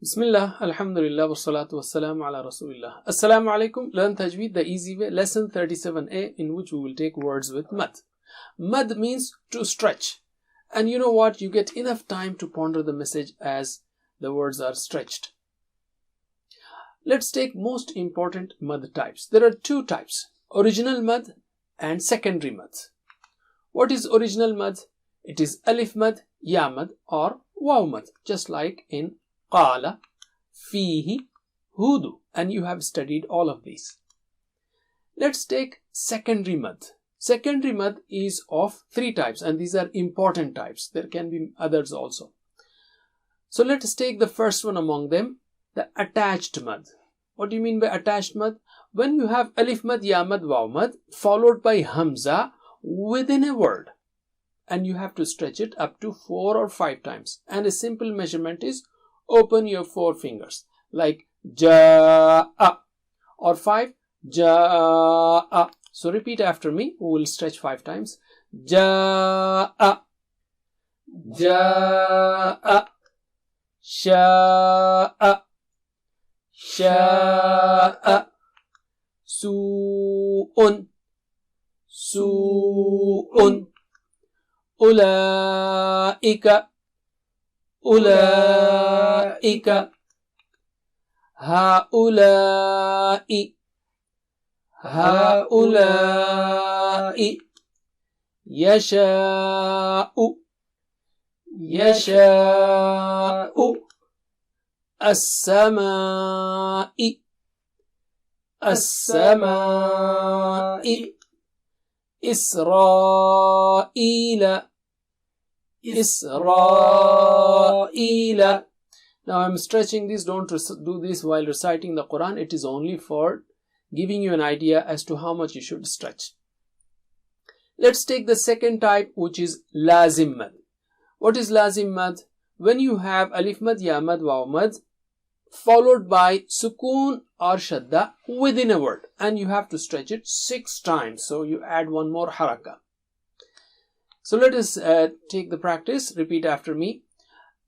Bismillah, Alhamdulillah, wassalatu wassalamu ala Rasulillah. Assalamu alaikum. Learn Tajweed the easy way. Lesson 37a, in which we will take words with mad. Mad means to stretch. And you know what? You get enough time to ponder the message as the words are stretched. Let's take most important mad types. There are two types: original mad and secondary mad. What is original mad? It is alif mad, ya mad, or waw mad, just like in qala, fihi, hudu, and you have studied all of these. Let's take secondary mad. Secondary mad is of three types, and these are important types. There can be others also. So let us take the first one among them, the attached mad. What do you mean by attached mad? When you have alif mad, ya mad, waw mad followed by hamza within a word, and you have to stretch it up to 4 or 5 times, and a simple measurement is open your 4 fingers like ja'a, or 5 ja'a. So repeat after me. We will stretch 5 times. Ja'a, ja'a, sha'a, sha'a, su'un, su'un, ulaika, ulaika, haula'i, haula'i, yasha'u, yasha'u, as-sama'i, as-sama'i, Isra'ila, Isra'ila. Now I'm stretching this. Don't do this while reciting the Quran. It is only for giving you an idea as to how much you should stretch. Let's take the second type, which is lazim mad. What is lazim mad? When you have alif mad, ya mad, waw mad followed by sukoon or shadda within a word, and you have to stretch it 6 times. So you add one more haraka. So let us take the practice. Repeat after me.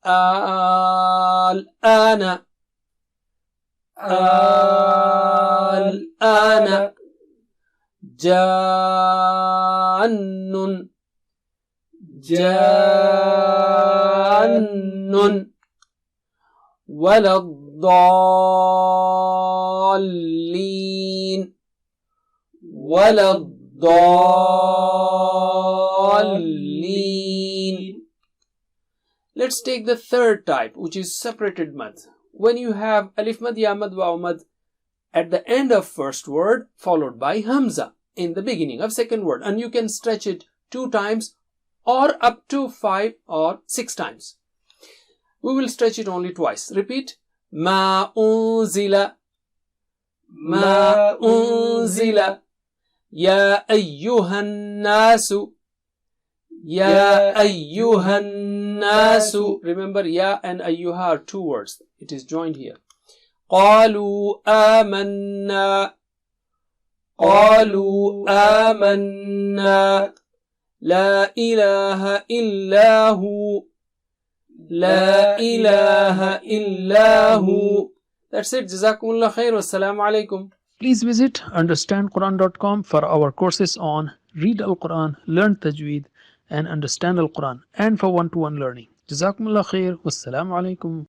Al-ana, al-ana, jannun, jannun, waladdallin, waladdallin. Let's take the third type, which is separated mad. When you have alif mad, ya mad, waw mad at the end of first word followed by hamza in the beginning of second word, and you can stretch it 2 times or up to 5 or 6 times. We will stretch it only twice. Repeat. Ma unzila, ma unzila, ya ayyuhan nasu, ya ayyuhan nasu. Remember, ya and ayyuha are 2 words. It is joined here. Qalu amanna, qalu amanna, la ilaha illahu, la ilaha illahu. That's it. Jazakumullah khair. Wassalamu alaikum. Please visit understandquran.com for our courses on Read Al-Quran, Learn Tajweed, and Understand Al-Quran, and for one-to-one learning. Jazakumullah khair. Wassalamu alaikum.